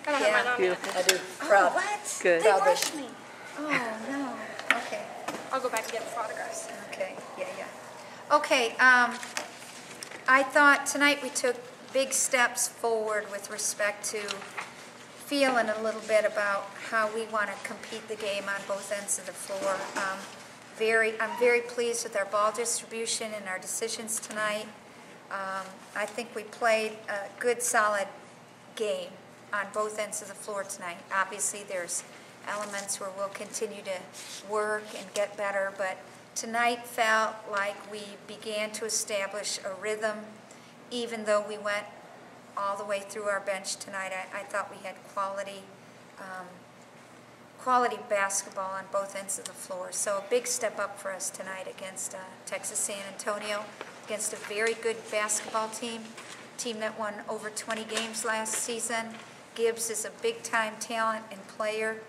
I don't have mine on yet. I do. Proud. Oh, what? Good. They rushed me. Oh, no. Okay. I'll go back and get the photographs. Okay. Yeah. Okay. I thought tonight we took big steps forward with respect to feeling a little bit about how we want to compete the game on both ends of the floor. I'm very pleased with our ball distribution and our decisions tonight. I think we played a good, solid game on both ends of the floor tonight. Obviously, there's elements where we'll continue to work and get better, but tonight felt like we began to establish a rhythm, even though we went all the way through our bench tonight. I thought we had quality basketball on both ends of the floor. So a big step up for us tonight against Texas San Antonio, against a very good basketball team that won over 20 games last season. Gibbs is a big-time talent and player.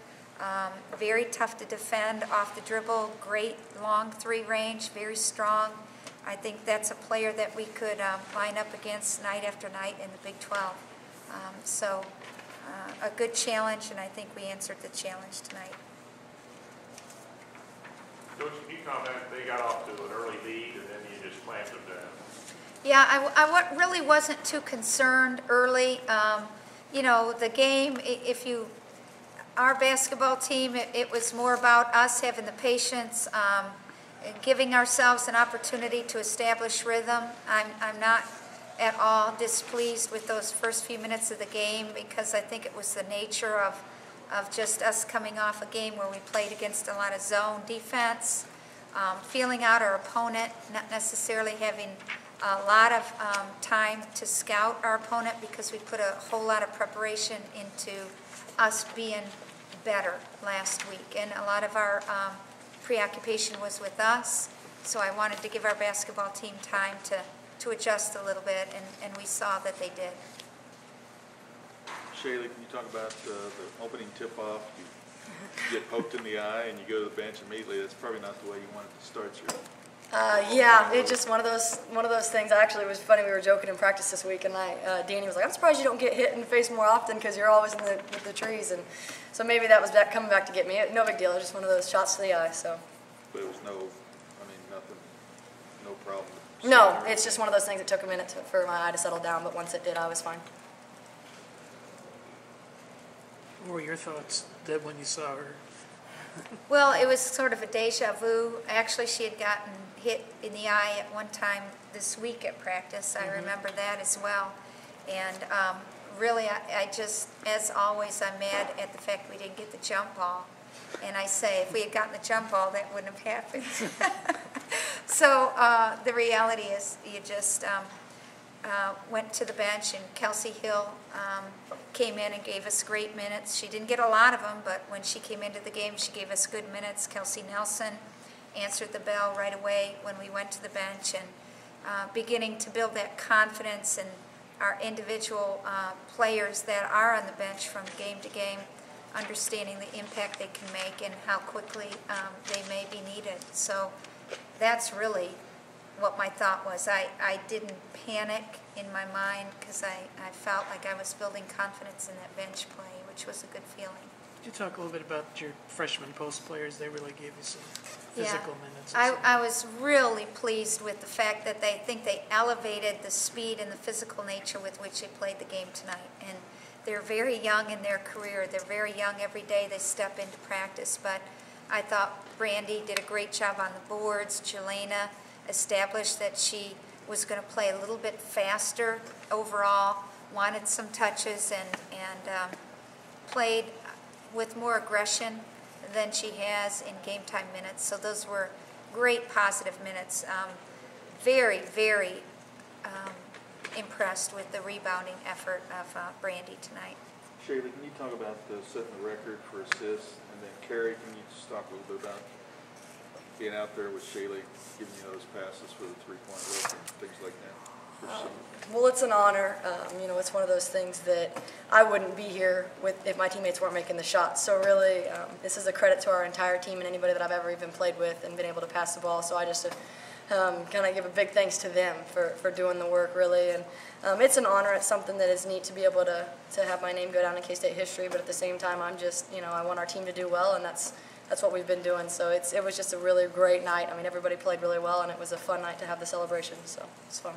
Very tough to defend off the dribble, great long three range, very strong. I think that's a player that we could line up against night after night in the Big 12. A good challenge, and I think we answered the challenge tonight. Coach, can you comment, they got off to an early lead and then you just clamped them down? Yeah, I really wasn't too concerned early. You know, the game, our basketball team, it was more about us having the patience, giving ourselves an opportunity to establish rhythm. I'm not at all displeased with those first few minutes of the game because I think it was the nature of just us coming off a game where we played against a lot of zone defense, feeling out our opponent, not necessarily having a lot of time to scout our opponent because we put a whole lot of preparation into us being better last week. And a lot of our preoccupation was with us, so I wanted to give our basketball team time to adjust a little bit, and we saw that they did. Shaylee, can you talk about the opening tip-off? You get poked in the eye and you go to the bench immediately. That's probably not the way you wanted to start your... Yeah, it's just one of those things. Actually, it was funny. We were joking in practice this week, and Danny was like, "I'm surprised you don't get hit in the face more often because you're always with the trees." And so maybe that was coming back to get me. No big deal. It was just one of those shots to the eye. So. But it was nothing, no problem. No, it's just one of those things that took a minute for my eye to settle down. But once it did, I was fine. What were your thoughts, Deb, when you saw her? Well, it was sort of a deja vu. Actually, she had gotten hit in the eye at one time this week at practice. I remember that as well. And really, I just, as always, I'm mad at the fact we didn't get the jump ball. And I say, if we had gotten the jump ball, that wouldn't have happened. So the reality is you just went to the bench, and Kelsey Hill came in and gave us great minutes. She didn't get a lot of them, but when she came into the game, she gave us good minutes. Kelsey Nelson answered the bell right away when we went to the bench, and beginning to build that confidence in our individual players that are on the bench from game to game, understanding the impact they can make and how quickly they may be needed. So that's really what my thought was. I didn't panic in my mind because I felt like I was building confidence in that bench play, which was a good feeling. Could you talk a little bit about your freshman post players? They really gave you some physical minutes. I was really pleased with the fact that they elevated the speed and the physical nature with which they played the game tonight. And they're very young in their career. They're very young every day they step into practice. But I thought Brandy did a great job on the boards. Jelena established that she was going to play a little bit faster overall, wanted some touches, and played with more aggression than she has in game time minutes. So those were great positive minutes. Very, very impressed with the rebounding effort of Brandy tonight. Shaylee, can you talk about setting the record for assists? And then Carrie, can you just talk a little bit about being out there with Shaylee, giving you those passes for the three-point look and things like that? Well, it's an honor. You know, it's one of those things that I wouldn't be here if my teammates weren't making the shots. So really, this is a credit to our entire team and anybody that I've ever even played with and been able to pass the ball. So I just kind of give a big thanks to them for doing the work, really. And it's an honor. It's something that is neat to be able to have my name go down in K-State history, but at the same time, I'm just, I want our team to do well, and that's what we've been doing. So it was just a really great night. I mean, everybody played really well, and it was a fun night to have the celebration, so it's fun.